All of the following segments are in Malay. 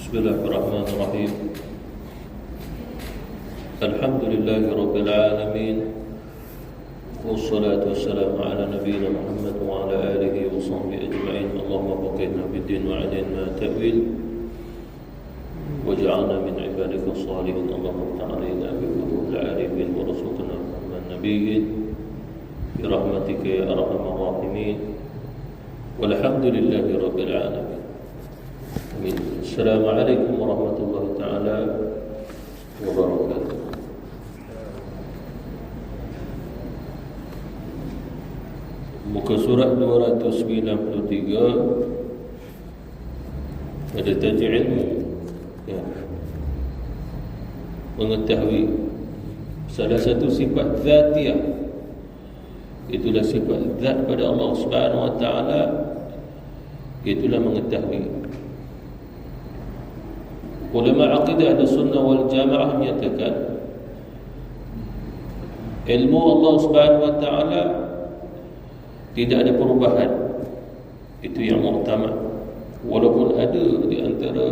Bismillahirrahmanirrahim. Alhamdulillahi alamin. Wassalatu wassalamu ala nabiyyina Muhammad wa ala alihi wa sahbihi ajma'in. Allahumma faqihna fid-din wa 'allimna ta'wil waj'alna min 'ibadika as-salihin. Allahumma ta'alina bi qulubil 'arifin wa rasuqna min nabiyyin bi rahmatika ya arhamar rahimin. Walhamdulillahi rabbil alamin. Amin. Assalamualaikum warahmatullahi taala wabarakatuh. Muka surat 293 ada tajuk ilmu, ya. Mengetahui salah satu sifat zatiyah, itulah sifat zat pada Allah Subhanahu wa taala, itulah mengetahui. Ulama akidah Ahlussunnah wal Jamaah menyatakan ilmu Allah Subhanahu wa taala tidak ada perubahan. Itu yang muktamad. Walaupun ada di antara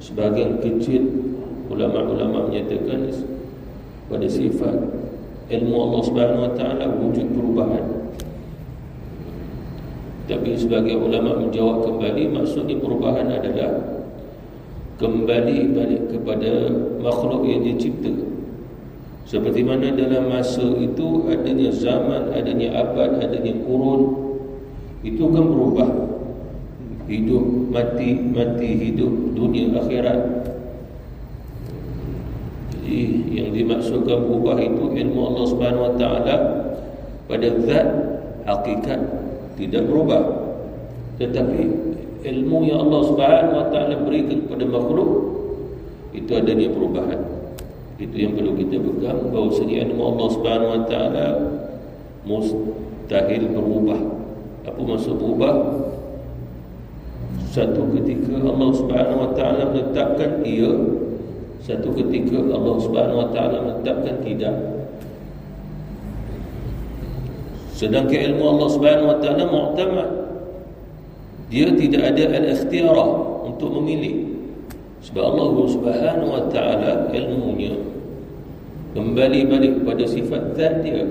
sebahagian kecil ulama-ulama menyatakan pada sifat ilmu Allah Subhanahu wa taala wujud perubahan. Tapi sebagai ulama menjawab kembali, maksudnya perubahan adalah kembali balik kepada makhluk yang dicipta. Seperti mana dalam masa itu adanya zaman, adanya abad, adanya kurun, itu kan berubah. Hidup, mati, mati, hidup, dunia, akhirat. Jadi yang dimaksudkan berubah itu ilmu Allah Subhanahu wa taala pada zat hakikat tidak berubah. Tetapi ilmu yang Allah Subhanahu wa taala berikan kepada makhluk itu adanya perubahan. Itu yang perlu kita pegang, bahawasanya ilmu Allah Subhanahu wa taala mustahil berubah. Apa maksud berubah? Satu ketika Allah Subhanahu wa taala menetapkan ia, satu ketika Allah Subhanahu wa taala menetapkan tidak. Sedangkan ilmu Allah Subhanahu wa taala mu'tamad. Dia tidak ada al-ikhtiyarah untuk memilih. Sebab Allah Subhanahu wa taala ilmunya kembali balik pada sifat zat dia.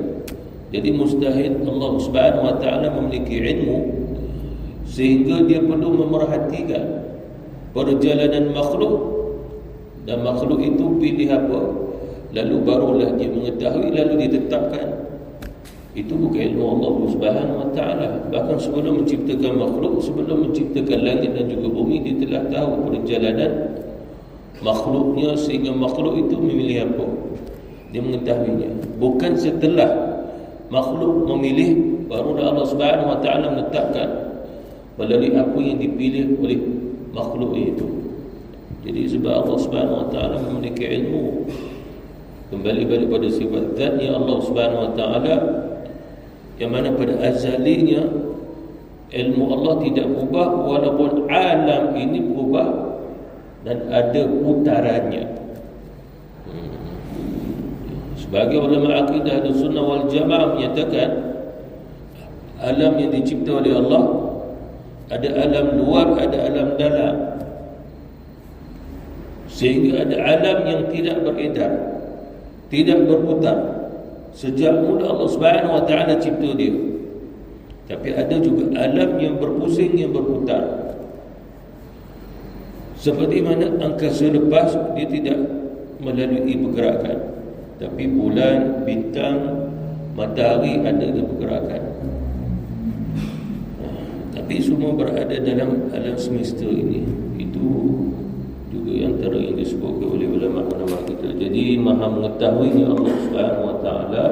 Jadi mustahil Allah Subhanahu wa taala memiliki ilmu sehingga dia perlu memerhatikan perjalanan makhluk, dan makhluk itu pilih apa, lalu barulah dia mengetahui, lalu ditetapkan. Itu bukan ilmu Allah Subhanahu wa taala. Bahkan sebelum menciptakan makhluk, sebelum menciptakan langit dan juga bumi, dia telah tahu perjalanan makhluknya, sehingga makhluk itu memilih apa, dia mengetahuinya. Bukan setelah makhluk memilih barulah Allah Subhanahu wa taala menetapkan melalui apa yang dipilih oleh makhluk itu. Jadi sebab Allah Subhanahu wa taala memiliki ilmu kembali balik pada sifat zatnya Allah Subhanahu wa taala, yang mana pada azalinya ilmu Allah tidak berubah, walaupun alam ini berubah dan ada putarannya. Sebagai ulama akidah Ahlussunnah wal Jamaah menyatakan alam yang dicipta oleh Allah ada alam luar, ada alam dalam. Sehingga ada alam yang tidak beredar, tidak berputar sejak mula Allah Subhanahu wa taala cipta dia. Tapi ada juga alam yang berpusing, yang berputar. Seperti mana angkasa lepas dia tidak melalui pergerakan, tapi bulan, bintang, matahari ada pergerakan. Tapi semua berada dalam alam semesta ini. Itu juga yang yang disebutkan oleh ulama-ulama kita. Jadi maha mengetahuinya Allah Subhanahu wa taala,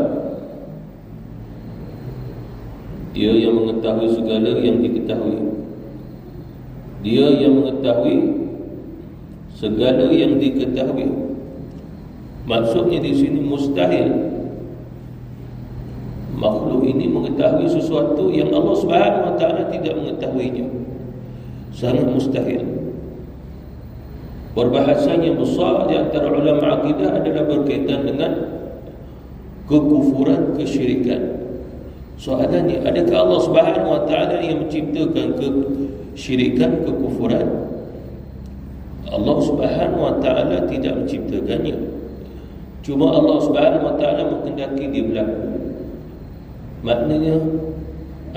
dia yang mengetahui segala yang diketahui. Dia yang mengetahui segala yang diketahui. Maksudnya di sini mustahil makhluk ini mengetahui sesuatu yang Allah Subhanahu wa taala tidak mengetahuinya. Sangat mustahil. Perbahasan yang besar di antara ulama akidah adalah berkaitan dengan kekufuran, kesyirikan. Soalannya, adakah Allah Subhanahu wa taala yang menciptakan kesyirikan, kekufuran? Allah Subhanahu wa ta'ala tidak menciptakannya. Cuma Allah Subhanahu wa ta'ala menghendaki dia berlaku. Maknanya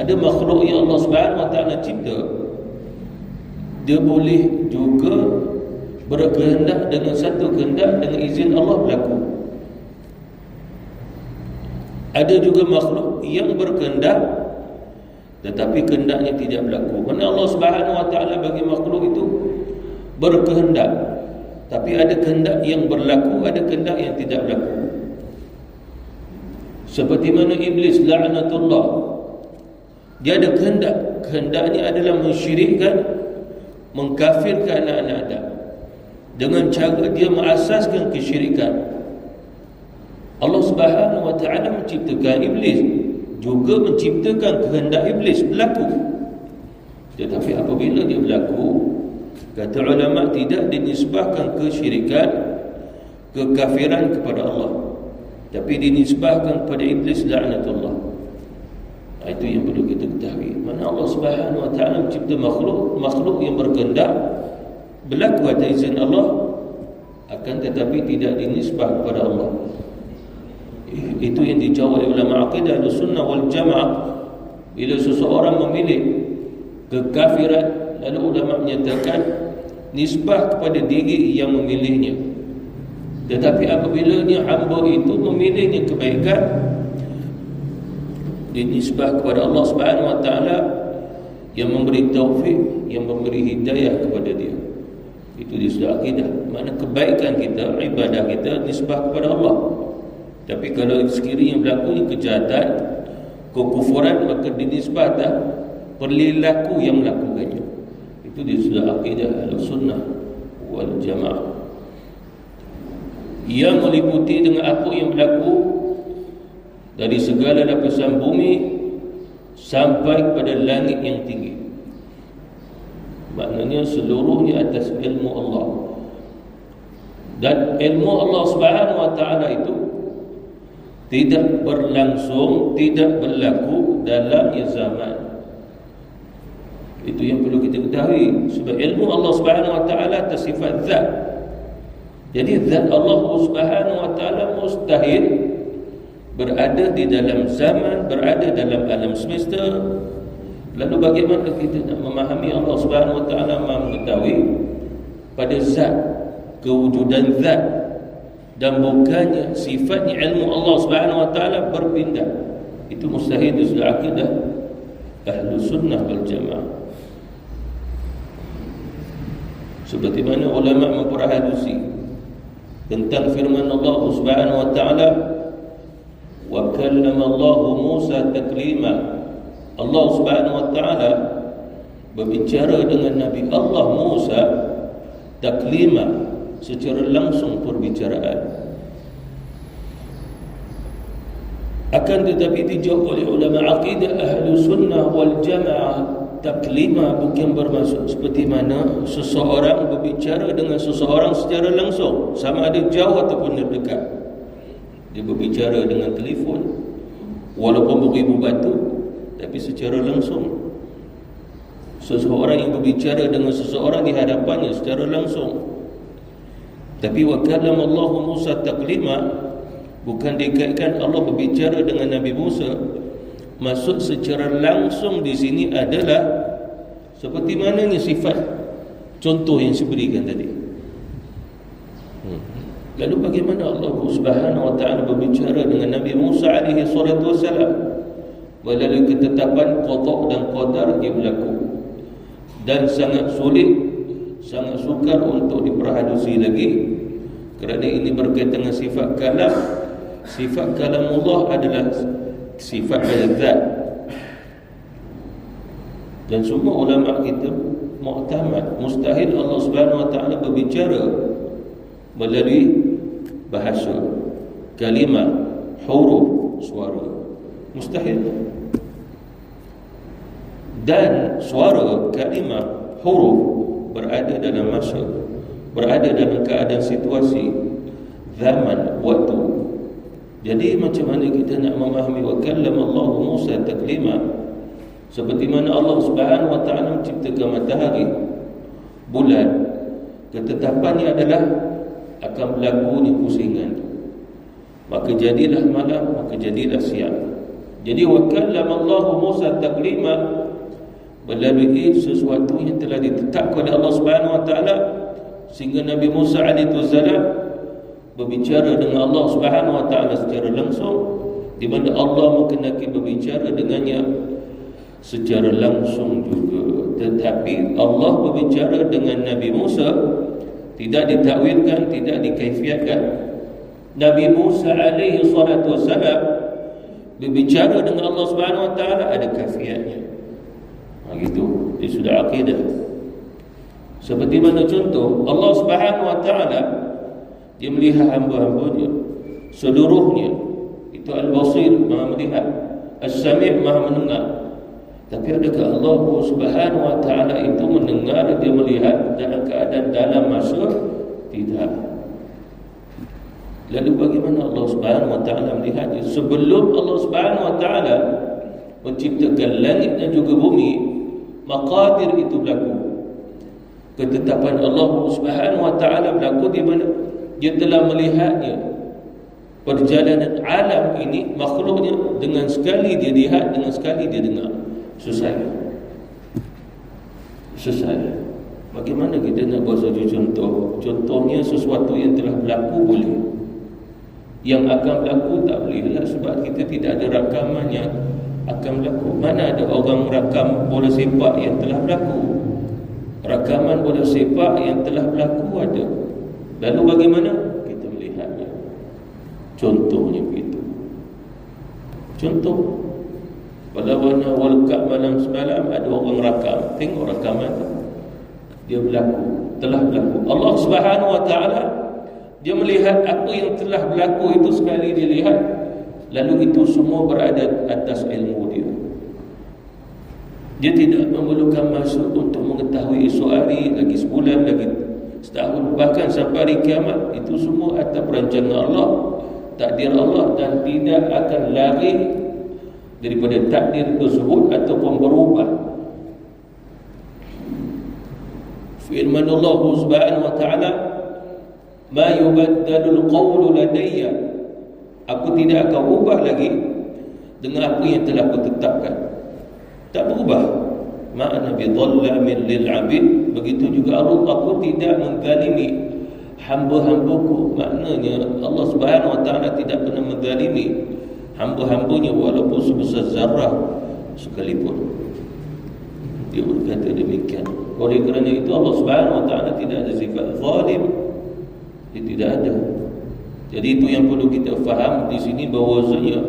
ada makhluk yang Allah Subhanahu wa ta'ala cipta, dia boleh juga berkehendak dengan satu kehendak dengan izin Allah berlaku. Ada juga makhluk yang berkehendak tetapi kehendaknya tidak berlaku. Kerana Allah Subhanahu wa ta'ala bagi makhluk itu berkehendak, tapi ada kehendak yang berlaku, ada kehendak yang tidak berlaku. Seperti mana iblis la'natullah, dia ada kehendak, kehendaknya adalah mensyirikkan, mengkafirkan anak-anak Adam dengan cara dia mengasaskan kesyirikan. Allah Subhanahu wa ta'ala menciptakan iblis, juga menciptakan kehendak iblis berlaku. Tetapi apabila dia berlaku, kata ulama, tidak dinisbahkan kesyirikan, kekafiran kepada Allah, tapi dinisbahkan kepada iblis la'natullah. Itu yang perlu kita ketahui. Mana Allah Subhanahu wa ta'ala mencipta makhluk yang berkehendak berlaku atas izin Allah, akan tetapi tidak dinisbah kepada Allah. Itu yang dijawab oleh ulama akidah Ahlussunnah wal Jamaah. Bila seseorang memilih kekafiran, lalu ulama menyatakan nisbah kepada diri yang memilihnya. Tetapi apabila hamba itu memilihnya kebaikan, dinisbah kepada Allah Subhanahu wa ta'ala yang memberi taufik, yang memberi hidayah kepada dia. Itu di sudut akidah. Mana kebaikan kita, ibadah kita nisbah kepada Allah. Tapi kalau sekiranya berlaku kejahatan, kekufuran, maka dinisbahkan perilaku yang melakukannya. Itu di sudut akidah Ahlussunnah wal Jamaah, yang meliputi dengan apa yang berlaku dari segala lapisan bumi sampai kepada langit yang tinggi. Maknanya seluruhnya atas ilmu Allah. Dan ilmu Allah Subhanahu wa ta'ala itu tidak berlangsung, tidak berlaku dalam zaman. Itu yang perlu kita ketahui. Sebab ilmu Allah Subhanahu wa ta'ala atas sifat zat. Jadi zat Allah Subhanahu wa ta'ala mustahil berada di dalam zaman, berada dalam alam semesta. Lalu bagaimana kita nak memahami Allah Subhanahu wa ta'ala Maha mengetahui pada zat, kewujudan zat, dan bukannya sifatnya ilmu Allah Subhanahu wa ta'ala berpindah. Itu mustahil di sudut akidah Ahlussunnah wal Jamaah. Seperti mana ulama memperhalusi tentang firman Allah Subhanahu wa ta'ala, wa kallama Allah Musa taklima. Allah Subhanahu wa ta'ala berbicara dengan Nabi Allah Musa taklima, secara langsung perbicaraan. Akan tetapi dijawab oleh ulama akidah Ahlussunnah wal Jamaah, taklima bukan bermaksud seperti mana seseorang berbicara dengan seseorang secara langsung, sama ada jauh ataupun dekat. Dia berbicara dengan telefon, walaupun beribu batu, tapi secara langsung. Seseorang yang berbicara dengan seseorang di hadapannya secara langsung. Tapi wa kallama Allah Musa taklima, bukan dikaitkan Allah berbicara dengan Nabi Musa. Maksud secara langsung di sini adalah seperti mananya sifat contoh yang saya berikan tadi. Lalu bagaimana Allah Subhanahu wa ta'ala berbicara dengan Nabi Musa alaihi salatu wassalam melalui ketetapan qada dan qadar yang berlaku, dan sangat sulit, sangat sukar untuk diperhalusi lagi, kerana ini berkaitan dengan sifat kalam. Sifat kalamullah adalah sifat zat, dan semua ulama kita muktamad mustahil Allah Subhanahu wa ta'ala berbicara melalui bahasa, kalimah, huruf, suara. Mustahil. Dan suara, kalimah, huruf berada dalam masa, berada dalam keadaan situasi, zaman, waktu. Jadi macam mana kita nak memahami wa kallama Allah Musa taklima? Seperti mana Allah Subhanahu wa ta'ala menciptakan matahari, bulan, ketetapannya adalah akan berlaku di pusingan tu. Maka jadilah malam, maka jadilah siang. Jadi wa kallama Allah Musa taklima, melalui sesuatu yang telah ditetapkan oleh Allah Subhanahu wa taala, sehingga Nabi Musa alaihi wasallam berbicara dengan Allah Subhanahu wa taala secara langsung, di mana Allah mengenaki berbicara dengannya secara langsung juga. Tetapi Allah berbicara dengan Nabi Musa tidak ditakwilkan, tidak dikaifiatkan. Nabi Musa alaihi salatu wassalam berbicara dengan Allah Subhanahu wa taala ada kaifiatnya. Gitu, dia sudah akidah. Seperti mana contoh, Allah Subhanahu wa taala dia melihat hamba-hambanya seluruhnya. Itu Al-Basir, Maha melihat, As-Sami', Maha mendengar. Tapi adakah Allah Subhanahu wa taala itu mendengar, dia melihat dalam keadaan dalam masa? Tidak. Lalu bagaimana Allah Subhanahu wa taala melihatnya? Sebelum Allah Subhanahu wa taala menciptakan langit dan juga bumi, maqadir itu berlaku. Ketetapan Allah Subhanahu wa taala berlaku di mana dia telah melihatnya, perjalanan alam ini, makhluknya, dengan sekali dia lihat, dengan sekali dia dengar. Selesai. Bagaimana kita nak buat satu contoh? Contohnya sesuatu yang telah berlaku boleh, yang akan berlaku tak boleh lah, sebab kita tidak ada rakaman yang akan berlaku. Mana ada orang rakam bola sepak yang telah berlaku? Rakaman bola sepak yang telah berlaku ada. Lalu bagaimana kita melihatnya? Contohnya begitu. Contoh, pada warna World Cup malam semalam ada orang rakam. Tengok rakaman tu, dia berlaku, telah berlaku. Allah Subhanahu wa taala dia melihat apa yang telah berlaku itu sekali dia lihat. Lalu itu semua berada atas ilmu dia. Dia tidak memerlukan masa untuk mengetahui esok hari, lagi sebulan, lagi setahun, bahkan sampai hari kiamat. Itu semua atas perancangan Allah, takdir Allah, dan tidak akan lari daripada takdir tersebut ataupun berubah. Firman Allah Subhanahu wa taala, "Ma yubaddalul qawlu ladayya." Aku tidak akan ubah lagi dengan apa yang telah aku tetapkan. Tak berubah. Ma'ana bidhallamin lil 'abid. Begitu juga Allah, aku tidak menzalimi hamba-hambaku. Maknanya Allah Subhanahu wa taala tidak pernah menzalimi hamba-hambanya walaupun sebesar zarah sekalipun. Dia berkata demikian. Oleh kerana itu Allah Subhanahu wa taala tidak ada sifat zalim. Dia tidak ada. Jadi itu yang perlu kita faham di sini, bahawasanya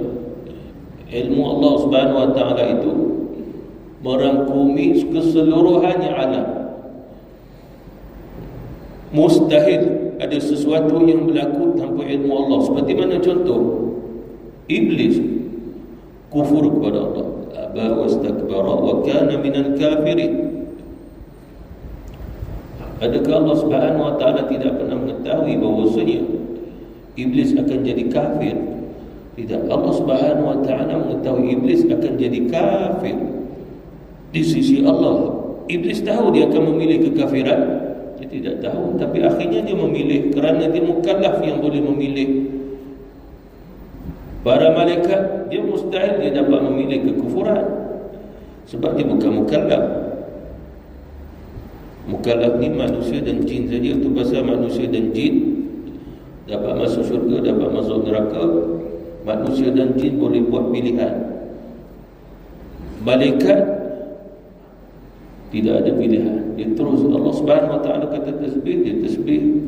ilmu Allah Subhanahu wa taala itu merangkumi keseluruhannya alam. Mustahil ada sesuatu yang berlaku tanpa ilmu Allah. Seperti mana contoh Iblis kufur kepada Allah, aba wastakbara wa kana minal kafirin. Adakah Allah Subhanahu wa taala tidak pernah mengetahui bahawasanya Iblis akan jadi kafir? Tidak. Allah Subhanahu wa taala mengetahui Iblis akan jadi kafir. Di sisi Allah, Iblis tahu dia akan memilih kekafiran? Dia tidak tahu, tapi akhirnya dia memilih kerana dia mukallaf yang boleh memilih. Para malaikat, dia mustahil dia dapat memilih kekufuran sebab dia bukan mukallaf. Mukallaf ni manusia dan jin saja. Itu pasal manusia dan jin dapat masuk syurga, dapat masuk neraka. Manusia dan jin boleh buat pilihan. Malaikat tidak ada pilihan. Dia terus, Allah Subhanahu wa taala kata tasbih, dia tasbih.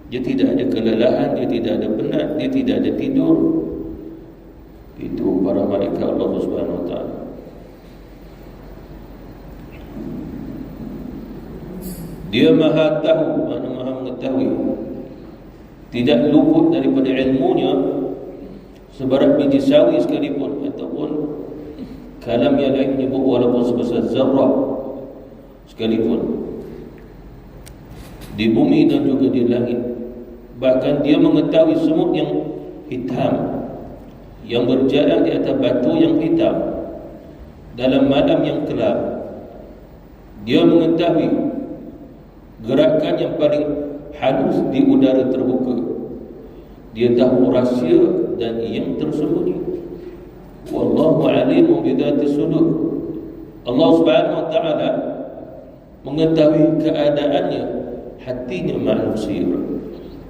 Dia tidak ada kelelahan, dia tidak ada penat, dia tidak ada tidur. Itu para malaikat Allah Subhanahu wa taala. Dia maha tahu, maha mengetahui. Tidak luput daripada ilmunya sebarat biji sawi sekalipun, ataupun kalam yang lain menyebut walaupun sebesar zarrah sekalipun, di bumi dan juga di langit. Bahkan dia mengetahui semut yang hitam yang berjalan di atas batu yang hitam dalam malam yang gelap. Dia mengetahui gerakan yang paling halus di udara terbuka. Dia tahu rahsia dan yang tersembunyi. Wallahu alimun bidzati sudur. Allah Subhanahu wa taala mengetahui keadaannya hatinya manusia.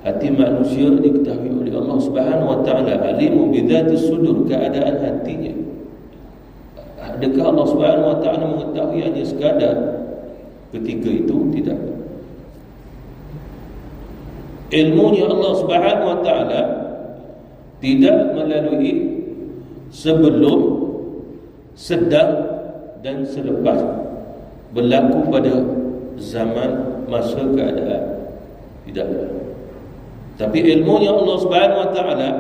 Hati manusia diketahui oleh Allah Subhanahu wa taala. Alimun bidzati sudur, keadaan hatinya. Adakah Allah Subhanahu wa taala mengetahui hanya sekadar ketika itu? Tidak. Ilmunya Allah Subhanahu wa taala tidak melalui sebelum, sedang dan selepas berlaku pada zaman, masa, keadaan. Tidak. Tapi ilmunya Allah Subhanahu wa taala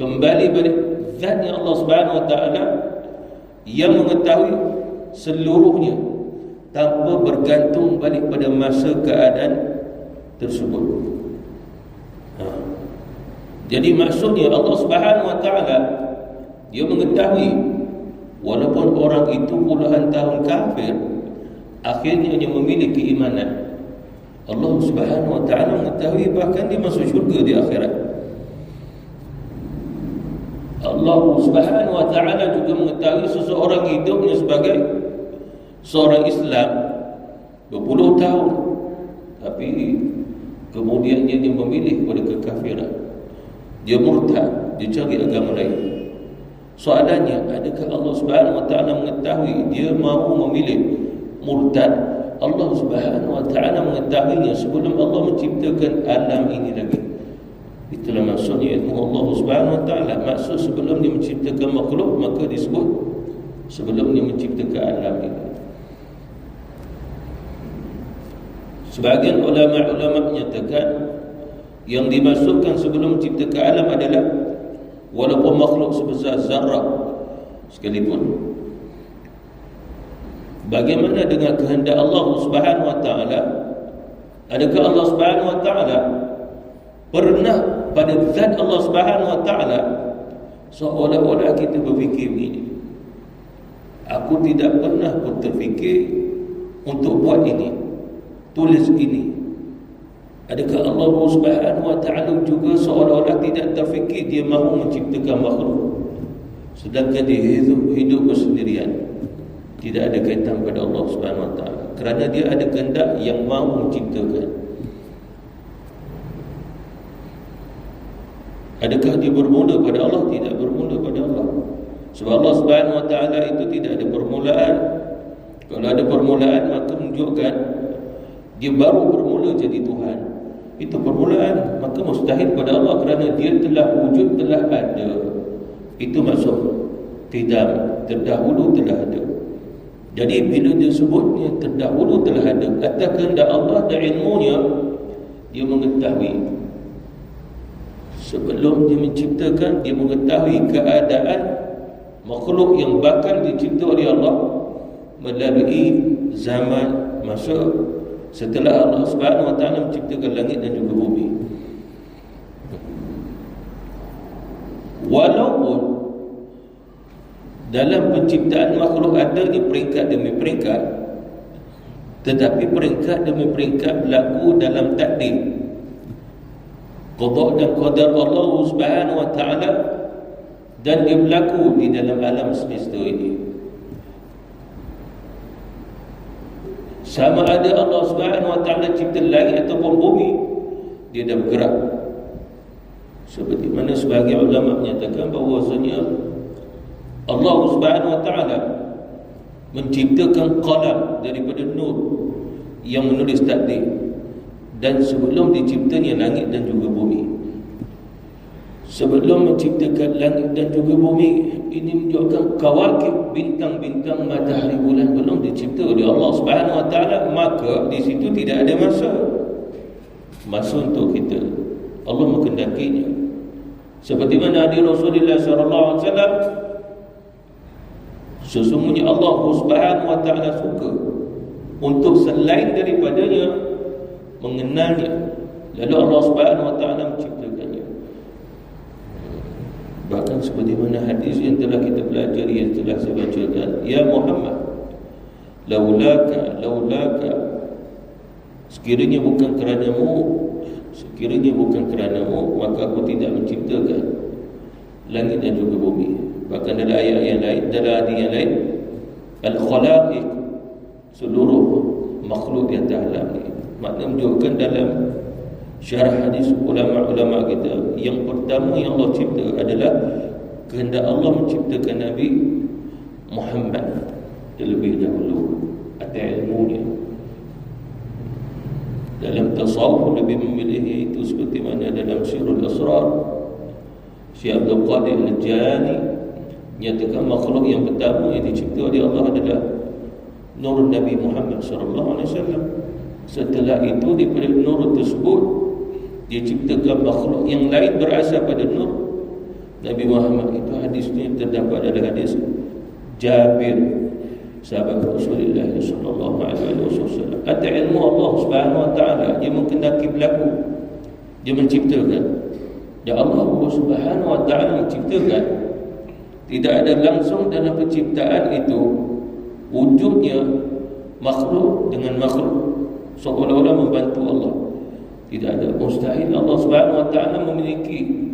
kembali balik zatnya Allah Subhanahu wa taala yang mengetahui seluruhnya tanpa bergantung balik pada masa, keadaan tersebut. Jadi maksudnya Allah Subhanahu wa taala dia mengetahui walaupun orang itu puluhan tahun kafir, akhirnya dia memiliki keimanan. Allah Subhanahu wa taala mengetahui bahkan dia masuk syurga di akhirat. Allah Subhanahu wa taala juga mengetahui seseorang hidupnya sebagai seorang Islam berpuluh tahun, tapi kemudian dia memilih pada kekafiran. Dia murtad, dia cari agama lain. Soalannya, adakah Allah Subhanahu wa taala mengetahui dia mahu memilih murtad? Allah Subhanahu wa taala mengetahuinya sebelum Allah menciptakan alam ini lagi. Itulah maksudnya ilmu Allah Subhanahu wa taala. Maksud sebelum dia menciptakan makhluk, maka disebut sebelum dia menciptakan alam ini. Sebahagian ulama-ulama menyatakan yang dimasukkan sebelum menciptakan alam adalah walaupun makhluk sebesar zarrah sekalipun. Bagaimana dengan kehendak Allah Subhanahu wa taala? Adakah Allah Subhanahu wa taala pernah pada zat Allah Subhanahu wa taala seolah-olah kita berfikir begini, aku tidak pernah pun terfikir untuk buat ini, tulis ini. Adakah Allah Subhanahu wa taala juga seolah-olah tidak terfikir dia mahu menciptakan makhluk, sedangkan dia hidup bersendirian, tidak ada kaitan pada Allah Subhanahu wa taala, kerana dia ada kehendak yang mahu menciptakan. Adakah dia bermula pada Allah? Tidak bermula pada Allah. Sebab Allah Subhanahu wa taala itu tidak ada permulaan. Kalau ada permulaan, maka menunjukkan dia baru bermula jadi Tuhan. Itu permulaan, maka mustahil pada Allah kerana dia telah wujud, telah ada. Itu maksud qidam, terdahulu telah ada. Jadi bila dia sebutnya terdahulu telah ada, atas kehendak Allah dan ilmunya, dia mengetahui sebelum dia menciptakan, dia mengetahui keadaan makhluk yang bakal dicipta oleh Allah melalui zaman, masa setelah Allah Subhanahu wa taala menciptakan langit dan juga bumi. Walaupun dalam penciptaan makhluk adanya peringkat demi peringkat, tetapi peringkat demi peringkat berlaku dalam takdir, qada dan qadar Allah Subhanahu wa taala, dan dia berlaku di dalam alam semesta ini. Sama ada Allah Subhanahu wa taala cipta langit ataupun bumi, dia dah bergerak. Seperti mana sebahagian ulama menyatakan bahawasanya Allah Subhanahu wa taala menciptakan qalam daripada nur yang menulis takdir, dan sebelum diciptanya langit dan juga bumi. Sebelum menciptakan langit dan juga bumi, ini menunjukkan kawakib, bintang-bintang, matahari, bulan belum dicipta oleh Allah Subhanahu wa taala, maka di situ tidak ada masa untuk kita. Allah mengendakinya. Seperti mana hadis Rasulullah sallallahu alaihi wasallam, sesungguhnya Allah Subhanahu wa taala suka untuk selain daripadanya mengenalnya, lalu Allah Subhanahu wa taala menciptakannya. Bahkan seperti mana hadis yang telah kita pelajari, yang telah saya bacakan, ya Muhammad, laulaka Sekiranya bukan kerana-Mu, maka aku tidak menciptakan langit dan juga bumi. Bahkan dalam ayat yang lain, dalam hadis yang lain, al-khalaiq, seluruh makhluk di atas alam ini. Maknanya menunjukkan dalam syarah hadis ulama-ulama kita, yang pertama yang Allah cipta adalah kehendak Allah menciptakan Nabi Muhammad terlebih dahulu atas ilmunya. Dalam tasawuf lebih memilih itu, seperti mana dalam Sirrul Asrar Syekh Abdul Qadir Al-Jani nyatakan makhluk yang pertama yang dicipta oleh Allah adalah nur Nabi Muhammad SAW. Setelah itu daripada nur tersebut diciptakan makhluk yang lain berasal pada nur Nabi Muhammad. Itu hadisnya terdapat dalam hadis Jabir, sahabat Rasulullah sallallahu alaihi wasallam. Atas ilmu Allah Subhanahu wa taala, dia mengendaki berlaku, dia menciptakan. Dan Allah Subhanahu wa taala menciptakan. Tidak ada langsung dalam penciptaan itu wujudnya makhluk dengan makhluk seolah-olah membantu Allah. Tidak ada, mustahil Allah Subhanahu wa taala memiliki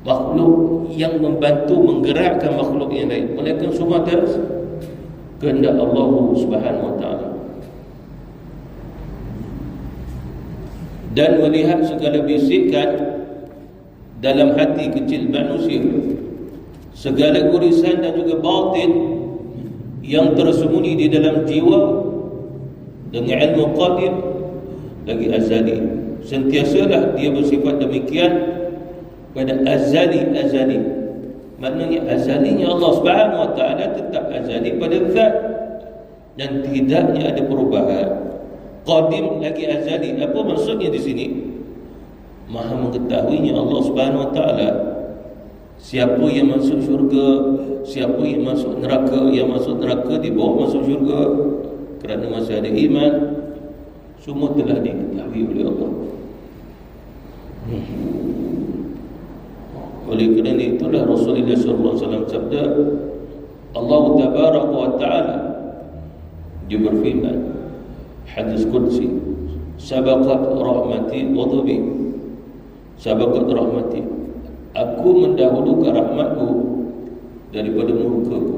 makhluk yang membantu menggerakkan makhluk yang lain, melainkan semua atas kehendak Allah Subhanahu wa taala. Dan melihat segala bisikan dalam hati kecil manusia, segala gurisan dan juga batin yang tersembunyi di dalam jiwa, dengan ilmu qadim lagi azali. Sentiasalah dia bersifat demikian pada azali. Maknanya azalinya Allah Subhanahu wa taala tetap azali pada zat dan tidaknya ada perubahan. Qadim lagi azali. Apa maksudnya di sini? Maha mengetahuinya Allah Subhanahu wa taala siapa yang masuk syurga, siapa yang masuk neraka. Yang masuk neraka dibawa masuk syurga kerana masih ada iman. Semua telah diketahui oleh Allah. Oleh kerana itulah Rasulullah SAW sabda, Allah Tabaraka wa Ta'ala, dia berfirman hadis qudsi, sabaqat rahmati ghadabi, sabaqat rahmati, aku mendahulukan rahmatku daripada murkaku.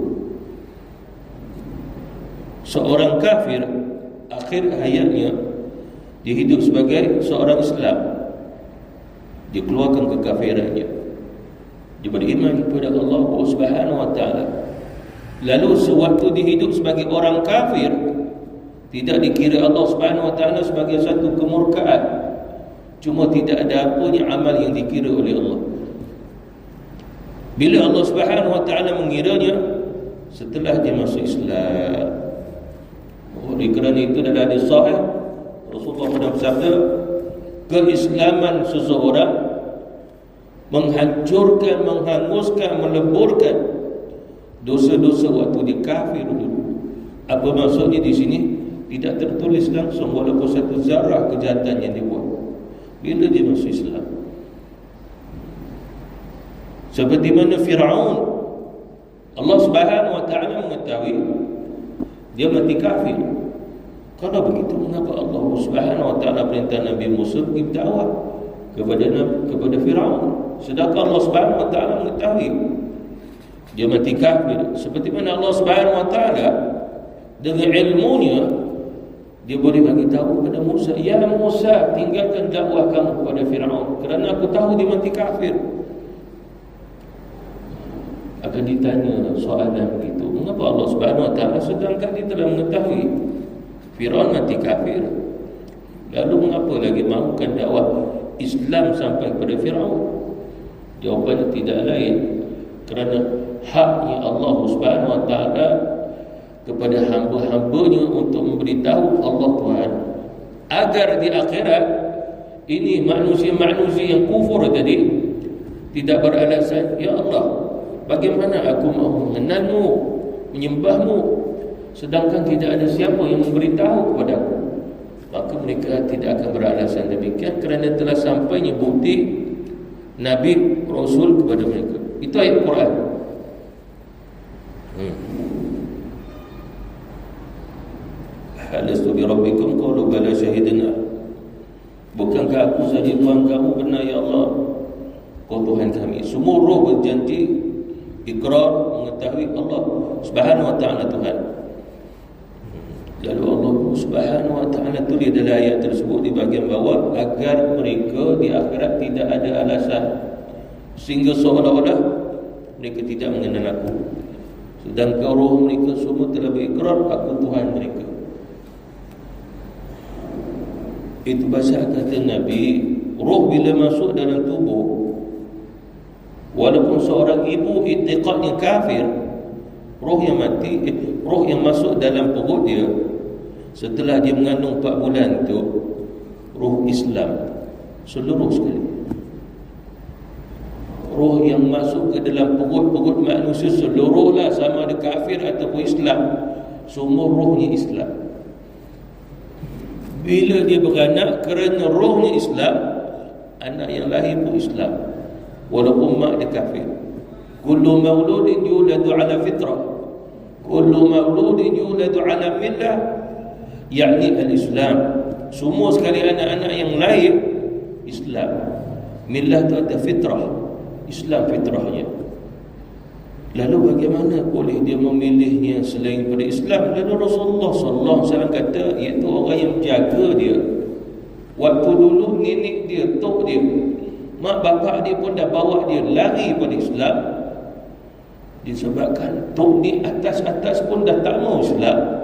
Seorang kafir akhir hayatnya dia hidup sebagai seorang Islam, dia keluarkan kekafirannya, dia beriman kepada Allah Subhanahu wa taala. Lalu sewaktu dia hidup sebagai orang kafir, tidak dikira Allah Subhanahu wa taala sebagai satu kemurkaan. Cuma tidak ada apanya amal yang dikira oleh Allah. Bila Allah Subhanahu wa taala mengiranya setelah dia masuk Islam. Oleh kerana itu dalam hadis sahih Rasulullah bersabda, keislaman seseorang menghancurkan, menghanguskan, meleburkan dosa-dosa waktu dia kafir dulu. Apa maksudnya di sini? Tidak tertulis langsung walaupun satu zarah kejahatan yang dia buat bila dia masuk Islam. Seperti mana Fir'aun, Allah Subhanahu wa taala mengetahui dia mati kafir. Kalau begitu, mengapa Allah Subhanahu wa taala perintah Nabi Musa pergi berdakwah kepada Firaun, sedangkan Allah Subhanahu wa taala mengetahui dia mati kafir? Seperti mana Allah Subhanahu wa taala dengan ilmunya dia boleh bagi tahu kepada Musa, ya Musa, tinggalkan dakwah kamu kepada Firaun kerana aku tahu dia mati kafir. Akan ditanya soalan begitu, mengapa Allah Subhanahu wa taala sedangkan dia telah mengetahui Firaun mati kafir, lalu mengapa lagi mahukan dakwah Islam sampai kepada Firaun? Jawapannya tidak lain kerana haknya Allah Subhanahu wa taala kepada hamba-hambanya untuk memberitahu Allah Tuhan, agar di akhirat ini manusia-manusia yang kufur tadi tidak beralasan, ya Allah, bagaimana aku mahu mengenalmu, menyembahmu, sedangkan tidak ada siapa yang memberitahu kepada aku. Maka mereka tidak akan beralasan demikian kerana telah sampainya bukti Nabi Rasul kepada mereka. Itu ayat Quran. Alastu bi rabbikum qalu bala syahidna saja Tuhan kamu, benar ya Allah, Kau Tuhan kami. Semua roh berjanji, ikrar, mengetahui Allah Subhanahu wa ta'ala Tuhan. Lalu Allah Subhanahu wa ta'ala tulis dalam ayat tersebut di bahagian bawah, agar mereka di akhirat tidak ada alasan, sehingga seolah-olah mereka tidak mengenal aku, sedangkan roh mereka semua telah berikrar aku Tuhan mereka. Itu bahasa kata Nabi, roh bila masuk dalam tubuh, walaupun seorang ibu i'tiqadnya kafir, roh yang mati, roh yang masuk dalam perut dia setelah dia mengandung 4 bulan tu, roh Islam seluruh sekali. Roh yang masuk ke dalam perut manusia seluruhlah, sama ada kafir ataupun Islam, semua rohnya Islam. Bila dia beranak, kerana rohnya Islam, anak yang lahir pun Islam, walaupun mak dia kafir. Kullu mauludin yuladu ala fitrah, kullu mauludin yuladu ala millah, yakni al-Islam. Semua sekali anak-anak yang lahir Islam. Millah tu ada fitrah, Islam fitrahnya. Lalu bagaimana boleh dia memilihnya selain pada Islam? Lalu Rasulullah sallallahu alaihi wasallam kata, iaitu orang yang jaga dia. Waktu dulu nenek dia, tok dia, mak bapak dia pun dah bawa dia lari pada Islam, disebabkan tok ni atas-atas pun dah tak mau Islam,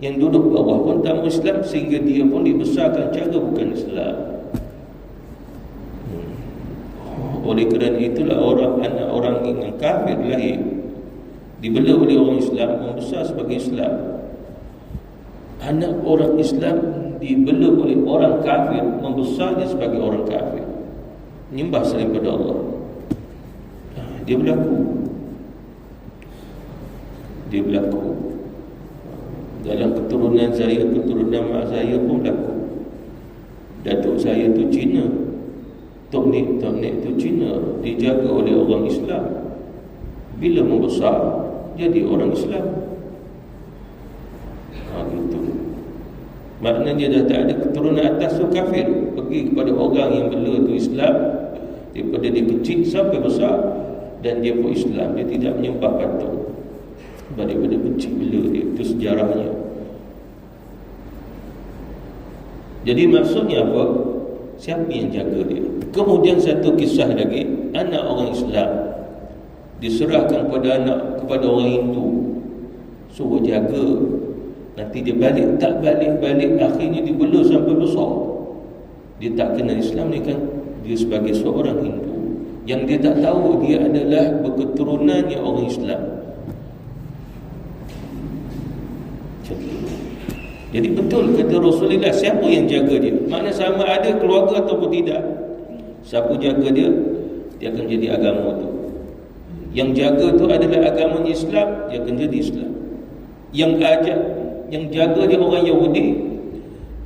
yang duduk bawah pun tak mau Islam, sehingga dia pun dibesarkan cara bukan Islam. Oleh kerana itulah anak orang yang kafir lahir, dibela oleh orang Islam, membesar sebagai Islam. Anak orang Islam dibela oleh orang kafir, membesarnya sebagai orang kafir, menyembah selain pada Allah. Dia berlaku dalam keturunan saya, keturunan mak saya pun berlaku. Datuk saya tu Cina, Tok Nek tu Cina, dijaga oleh orang Islam. Bila membesar jadi orang Islam. Gitu. Maknanya dah tak ada keturunan atas tu kafir, pergi kepada orang yang bela tu Islam, daripada dia kecil sampai besar, dan dia pun Islam. Dia tidak menyembah patung daripada kecil bela dia. Itu sejarahnya. Jadi maksudnya apa? Siapa yang jaga dia? Kemudian satu kisah lagi, anak orang Islam diserahkan kepada orang Hindu, suruh jaga, nanti dia balik, tak balik, akhirnya dibela sampai besar. Dia tak kenal Islam ni kan, dia sebagai seorang Hindu, yang dia tak tahu dia adalah berketurunannya orang Islam. Jadi betul kata Rasulullah, siapa yang jaga dia? Makna sama ada keluarga ataupun tidak, siapa jaga dia, dia akan jadi agama tu. Yang jaga tu adalah agamanya Islam, dia akan jadi Islam. Yang jaga dia orang Yahudi,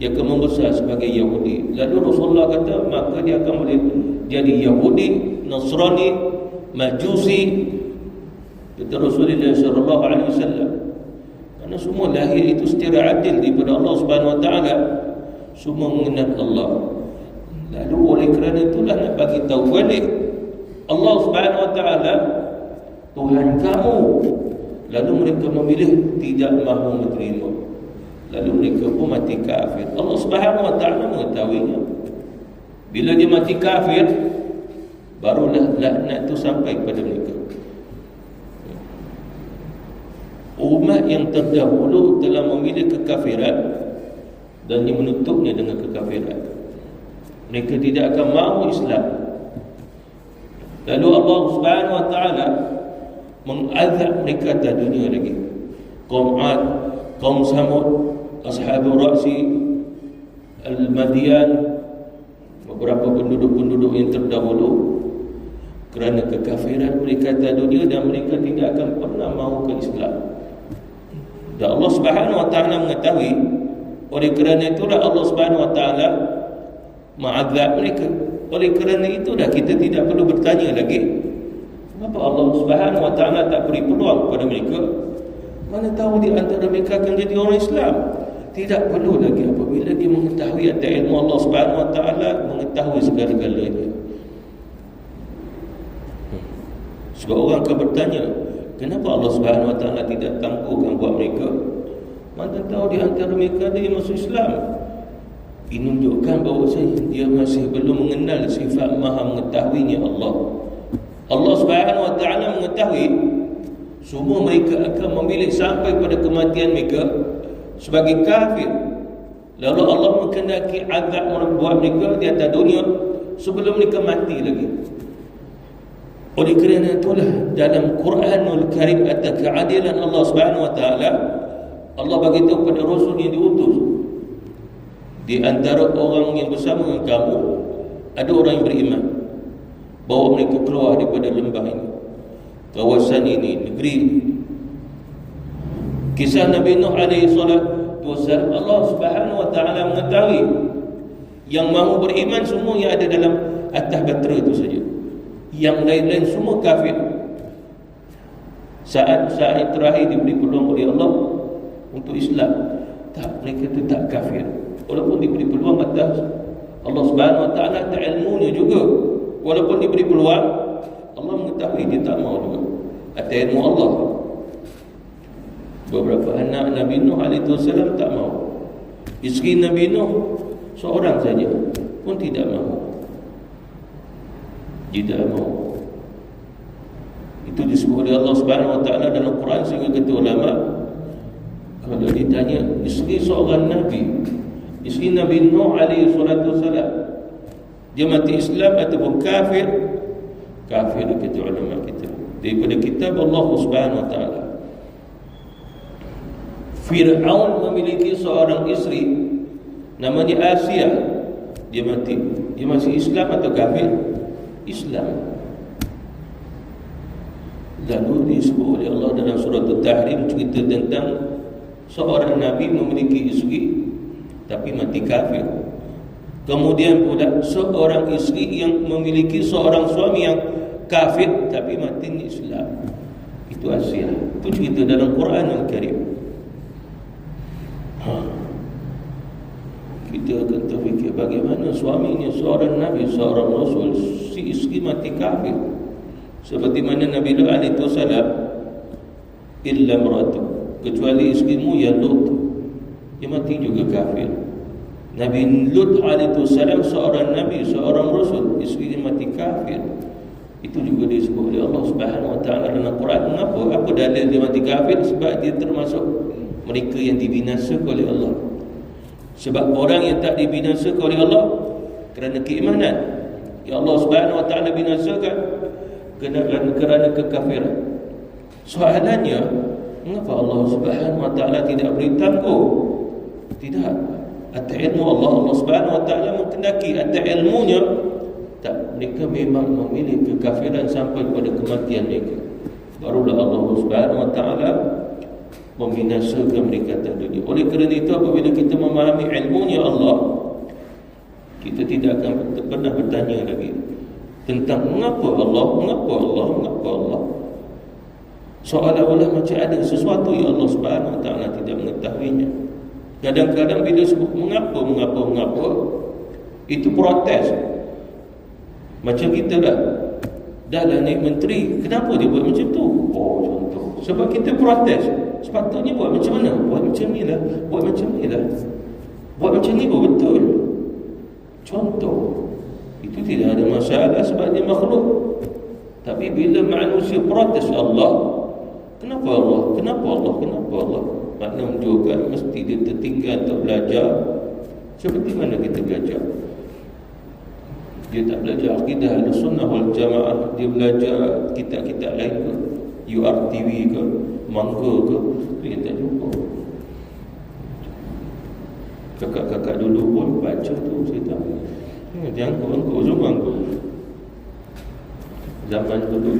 dia akan membesar sebagai Yahudi. Lalu Rasulullah kata, maka dia akan boleh jadi Yahudi, Nasrani, Majusi. Kata Rasulullah sallallahu alaihi wasallam, kerana semua lahir itu secara adil daripada Allah Subhanahu wa taala, semua mengenal Allah. Lalu oleh kerana itulah nak bagi tahu balik, Allah Subhanahu wa taala Tuhan kamu. Lalu mereka memilih tidak mahu menerima, lalu mereka pun mati kafir. Allah Subhanahu wa taala mengetahuinya. Bila dia mati kafir, barulah laknat itu sampai kepada mereka. Umat yang terdahulu telah memilih kekafiran dan dia menutupnya dengan kekafiran. Mereka tidak akan mahu Islam. Lalu Allah Subhanahu wa taala mengazab mereka atas dunia lagi. Qaum 'Ad, qaum Samud, ashabul Ra'si, Al-Madian, beberapa penduduk-penduduk yang terdahulu, kerana kekafiran mereka atas dunia, dan mereka tidak akan pernah mahu ke Islam. Dan Allah Subhanahu wa taala mengetahui, oleh kerana itulah Allah Subhanahu wa taala mengazab mereka. Oleh kerana itu dah kita tidak perlu bertanya lagi, kenapa Allah Subhanahu wa taala tak beri peluang kepada mereka? Mana tahu di antara mereka akan jadi orang Islam. Tidak perlu lagi apabila dia mengetahui ada ilmu Allah Subhanahu Wa Taala, mengetahui segala-galanya. Sebab orang akan bertanya, kenapa Allah Subhanahu Wa Taala tidak tangguhkan buat mereka? Mana tahu di antara mereka ada yang masuk Islam. Ini menunjukkan bahawa dia masih belum mengenal sifat Maha mengetahuinya Allah. Allah Subhanahu Wa Taala mengetahui semua mereka akan memilih sampai pada kematian mereka sebagai kafir. Lalu Allah mengendaki azab buat mereka di atas dunia sebelum mereka mati lagi. Oleh kerana itulah dalam Quranul Karim ada keadilan Allah Subhanahu Wa Taala. Allah bagi tahu pada Rasul yang diutus, di antara orang yang bersama dengan kamu ada orang yang beriman, bawa mereka keluar daripada lembah ini, kawasan ini, negeri ini. Kisah Nabi Nuh alaihi salatu wassalam, Allah Subhanahu Wa Taala mengetahui yang mahu beriman semua yang ada dalam atas batera itu saja. Yang lain-lain semua kafir. Saat terakhir diberi peluang oleh Allah untuk Islam, tak, mereka tetap kafir. Walaupun diberi peluang atas Allah Subhanahu Wa Taala, ada ilmunya juga. Walaupun diberi peluang, Allah mengetahui dia tak mau juga. Atas ilmu Allah. Beberapa anak Nabi Nuh alaihissalam tak mau. Isteri Nabi Nuh seorang saja pun tidak mau. Tidak mau. Itu disebut oleh Allah Subhanahu Wa Taala dalam Quran, sehingga kata ulama, kalau ditanya isteri seorang Nabi, isteri Nabi Nuh alaihi salatu wassalam, dia mati Islam ataupun kafir? Kafir, kata ulama kita, daripada kitab Allah Subhanahu Wa Taala. Fir'aun memiliki seorang isteri namanya Asia. Dia mati, dia masih Islam atau kafir? Islam. Lalu disebut oleh Allah dalam surah At-Tahrim, cerita tentang seorang Nabi memiliki isteri tapi mati kafir. Kemudian pula seorang isteri yang memiliki seorang suami yang kafir tapi mati Islam. Itu Asia. Itu cerita dalam Quran Al-Karim. Kita akan terfikir bagaimana suaminya seorang Nabi, seorang Rasul, si isteri mati kafir. Seperti mana Nabi Lut alaihissalam, illa maratu, kecuali isterimu ya Lut, dia mati juga kafir. Nabi Lut alaihissalam seorang Nabi, seorang Rasul, isteri dia mati kafir. Itu juga disebut oleh Allah Subhanahu Wa Taala dalam Quran. Mengapa? Apa dalil dia mati kafir? Sebab dia termasuk mereka yang dibinasakan oleh Allah. Sebab orang yang tak dibinasakan oleh Allah kerana keimanan, ya Allah Subhanahu Wa Taala binasakan kerana kekafiran. Soalannya, mengapa Allah Subhanahu Wa Taala tidak beri tangguh? Tidak. Atas ilmu Allah, Allah Subhanahu Wa Taala menghendaki atas ilmunya, tak, mereka memang memilih kekafiran sampai pada kematian mereka. Barulah Allah Subhanahu Wa Taala membinasakan mereka atas dunia. Oleh kerana itu, apabila kita memahami ilmunya Allah, kita tidak akan pernah bertanya lagi tentang mengapa Allah, mengapa Allah, mengapa Allah. Seolah-olah macam ada sesuatu yang Allah Subhanahu Wa Taala tidak mengetahuinya. Kadang-kadang bila sebut mengapa, itu protes. Macam kita dah lah naik menteri, kenapa dia buat macam tu? Oh, contoh, sebab kita protes. Sepatutnya buat macam mana? Buat macam ni lah, buat macam ni lah, buat macam ni pun betul. Contoh, itu tidak ada masalah sebab dia makhluk. Tapi bila manusia protes Allah, kenapa Allah, kenapa Allah, kenapa Allah, makna menunjukkan mesti dia tertinggal untuk belajar. Seperti mana kita belajar? Dia tak belajar akidah Ahlussunnah wal Jamaah, dia belajar kitab-kitab lain ke, URTV ke, Mangga ke, dia tak jumpa. Kakak-kakak dulu pun baca tu, saya tahu. Dia angkut semua angkut zaman dulu.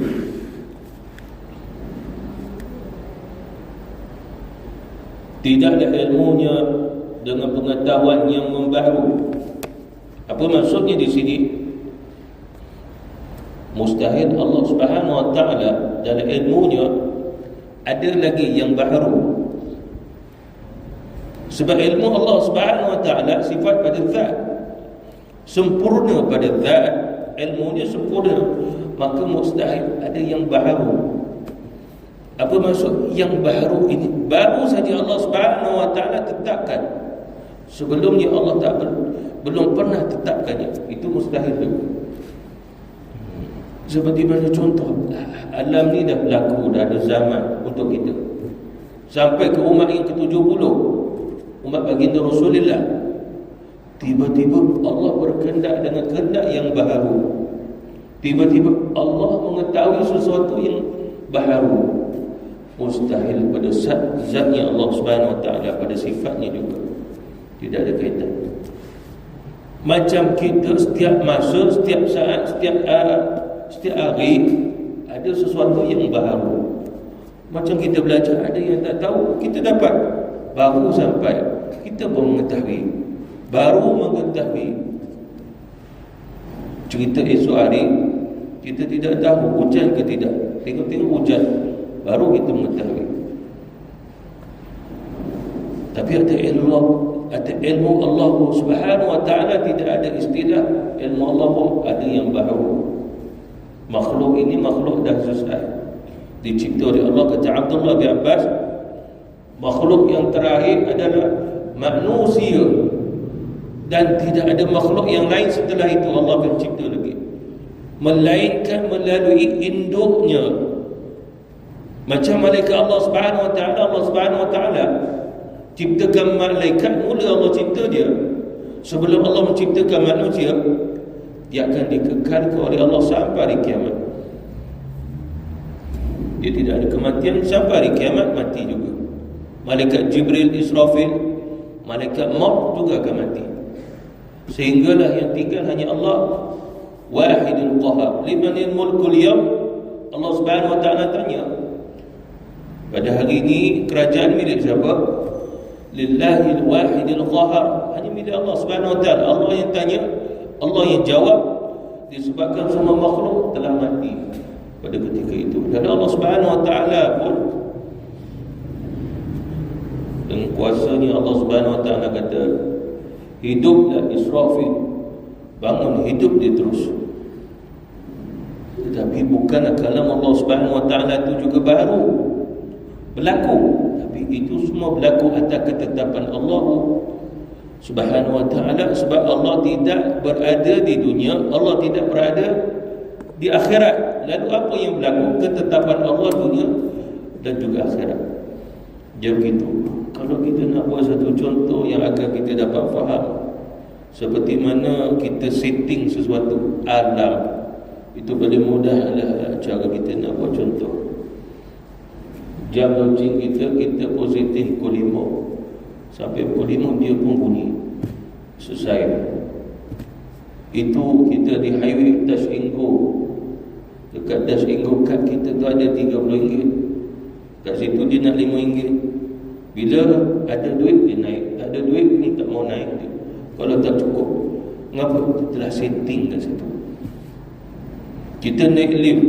Tidaklah ilmunya dengan pengetahuan yang membaru. Apa maksudnya di sini? Mustahil Allah Subhanahu Wa Taala dalam ilmunya ada lagi yang baru. Sebab ilmu Allah Subhanahu Wa Taala sifat pada zat, sempurna pada zat, ilmunya sempurna, maka mustahil ada yang baharu. Apa maksud yang baharu ini? Baru saja Allah Subhanahu Wa Taala tetapkan. Sebelumnya Allah belum pernah tetapkannya. Itu mustahil juga. Seperti mana contoh, alam ni dah berlaku, dah ada zaman untuk kita. Sampai ke umat yang ke-70, umat baginda Rasulullah. Tiba-tiba Allah berkehendak dengan kehendak yang baharu. Tiba-tiba Allah mengetahui sesuatu yang baharu. Mustahil pada zatnya Allah Subhanahu Wa Taala, pada sifatnya juga tidak ada kaitan. Macam kita setiap masa, setiap saat, setiap hari ada sesuatu yang baru. Macam kita belajar, ada yang tak tahu, kita dapat baru sampai, kita pun mengetahui, baru mengetahui. Cerita esok hari kita tidak tahu hujan ke tidak, tengok-tengok hujan, baru kita mengetahui. Tapi ada ilmu Allah Subhanahu Wa Taala, tidak ada istilah ilmu Allah pun ada yang baru. Makhluk ini makhluk dah selesai, dicipta oleh Allah. Kata Abdullah bin Abbas, makhluk yang terakhir adalah manusia, dan tidak ada makhluk yang lain setelah itu Allah mencipta lagi, melainkan melalui induknya. Macam malaikat Allah Subhanahu Wa Taala, Allah Subhanahu Wa Taala ciptakan malaikat, mula Allah cipta dia. Sebelum Allah menciptakan manusia, dia akan dikekalkan oleh Allah sampai hari kiamat. Dia tidak ada kematian, sampai hari kiamat mati juga. Malaikat Jibril, Israfil, malaikat maut juga akan mati. Sehinggalah yang tinggal hanya Allah Wahidul Qahar. Limanil mulkul yawm. Allah Subhanahu Wa Taala tanya, pada hari ini kerajaan milik siapa? Lillahil Wahidil Qahar. Hanya milik Allah Subhanahu Wa Taala. Allah yang tanya, Allah yang jawab, disebabkan semua makhluk telah mati pada ketika itu. Dan Allah Subhanahu Wa Taala pun dengan kuasanya Allah Subhanahu Wa Taala kata, hiduplah Israfil, bangun, hidup dia terus. Tetapi bukanlah kalam Allah Subhanahu Wa Taala itu juga baru berlaku, tapi itu semua berlaku atas ketetapan Allah Subhanahu Wa Taala. Sebab Allah tidak berada di dunia, Allah tidak berada di akhirat. Lalu apa yang berlaku? Ketetapan Allah dunia dan juga akhirat. Jadi begitu. Kalau kita nak buat satu contoh yang agar kita dapat faham, seperti mana kita setting sesuatu alam, itu paling mudahlah cara kita nak buat contoh. Jam loceng kita positif pukul 5, sampai pukul 5 dia pun bunyi, selesai. Itu kita di highway Dash Ingo, dekat Dash Ingo kad kita tu ada RM30, kat situ dia nak RM5. Bila ada duit dia naik, tak ada duit ni tak mau naik dia. Kalau tak cukup, mengapa? Kita telah setting kat situ. Kita naik lift.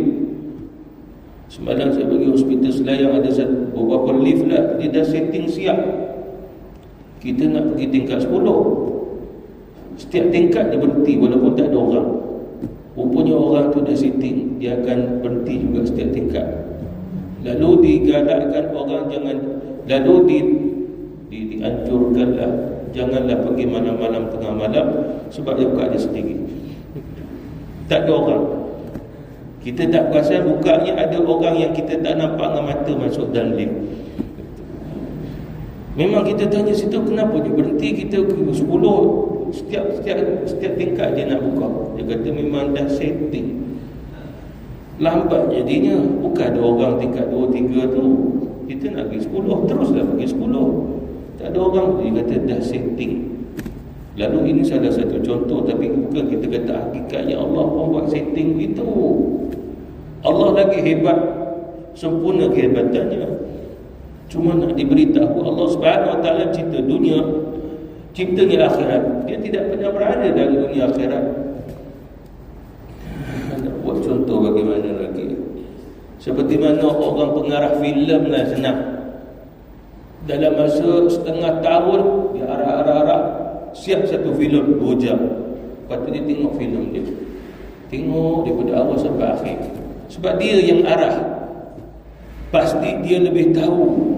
Semalam saya pergi hospital Selayang, ada beberapa lift lah, dia dah setting siap. Kita nak pergi tingkat 10, setiap tingkat dia berhenti walaupun tak ada orang. Rupanya orang tu dah setting, dia akan berhenti juga setiap tingkat. Lalu digalakkan orang jangan, lalu dianjurkanlah janganlah pergi malam-malam, tengah malam, sebab dia buka dia sendiri, tak ada orang. Kita tak perasan bukanya ada orang yang kita tak nampak dengan mata masuk dalam lift. Memang kita tanya situ kenapa dia berhenti, kita ke 10, setiap tingkat dia nak buka. Dia kata memang dah setting. Lambat jadinya, bukan ada orang tingkat 2, 3 tu, kita nak pergi 10, teruslah pergi 10. Tak ada orang, dia kata dah setting. Lalu ini salah satu contoh, tapi bukan kita kata hakikatnya Allah pun buat setting itu. Allah lagi hebat, sempurna kehebatannya. Cuma nak diberitahu Allah Subhanahu Wa Taala cipta dunia, ciptanya akhirat. Dia tidak pernah berada dalam dunia akhirat. Nak buat contoh bagaimana lagi? Seperti mana orang pengarah filem lah senang. dalam masa setengah tahun dia arah siap satu filem 2 jam. Lepas tu dia tengok filem dia, tengok daripada awal sampai akhir. Sebab dia yang arah, pasti dia lebih tahu.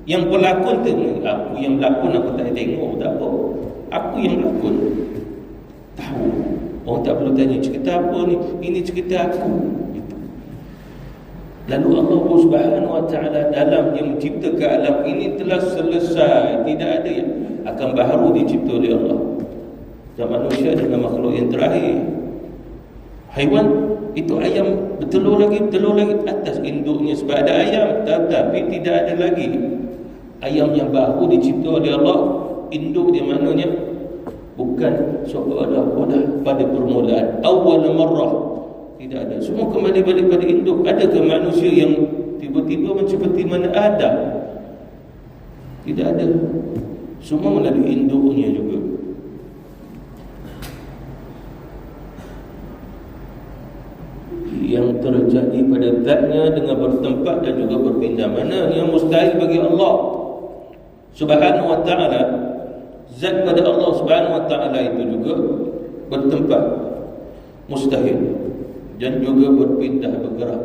Yang pelakon tu, aku yang berlakon aku tak tengok, tak apa. Aku yang berlakon tahu. Orang tak perlu tanya cerita apa ni, ini cerita aku. Lalu Allah Subhanahu wa ta'ala dalam yang menciptakan alam ini telah selesai. Tidak ada yang akan baru dicipta oleh Allah. Dan manusia adalah makhluk yang terakhir. Haiwan itu ayam bertelur lagi atas induknya. Sebab ada ayam, tetapi tidak ada lagi ayam yang baru dicipta oleh Allah. Induk dia maknanya bukan seolah pada permulaan awal marrah. Tidak ada. Semua kembali balik pada induk. Adakah manusia yang tiba-tiba seperti mana Adam? Tidak ada. Semua melalui induknya juga. Yang terjadi pada zatnya dengan bertempat dan juga berpindah. Mana yang mustahil bagi Allah Subhanahu wa ta'ala. Zat pada Allah Subhanahu wa ta'ala itu juga bertempat, mustahil. Dan juga berpindah, bergerak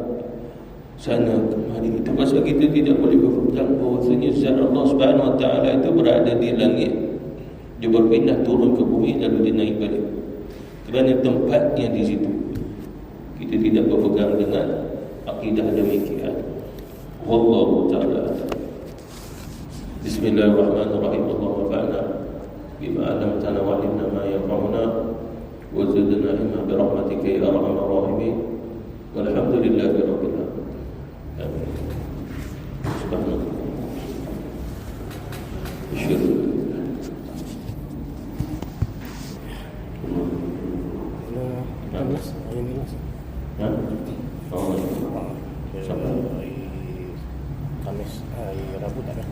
sana kemari. Itu pasal kita tidak boleh berpegang bahawasanya zat Allah Subhanahu wa ta'ala itu berada di langit, dia berpindah turun ke bumi lalu dia naik balik, kerana tempatnya di situ. Kita tidak berpegang dengan akidah demikian. Wallahu ta'ala. Bismillahirrahmanirrahim. Allahumma fa'na bima 'allamtana wa 'allimna ma yanfa'una wa zidna ilma bi rahmatika ya arhamar rahimin. Walhamdulillahi rabbil alamin. Amin. Subhanallah. Kamis, hari Rabu tak ada.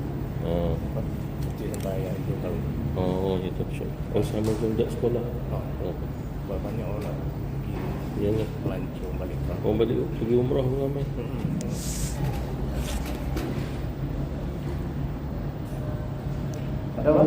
Cuti sampai hari 2 tahun. Oh, gitu. Oh, sama budak sekolah. Banyak orang nak pergi Ya ni. melancong balik. Oh, balik pergi umrah ramai. Ada apa?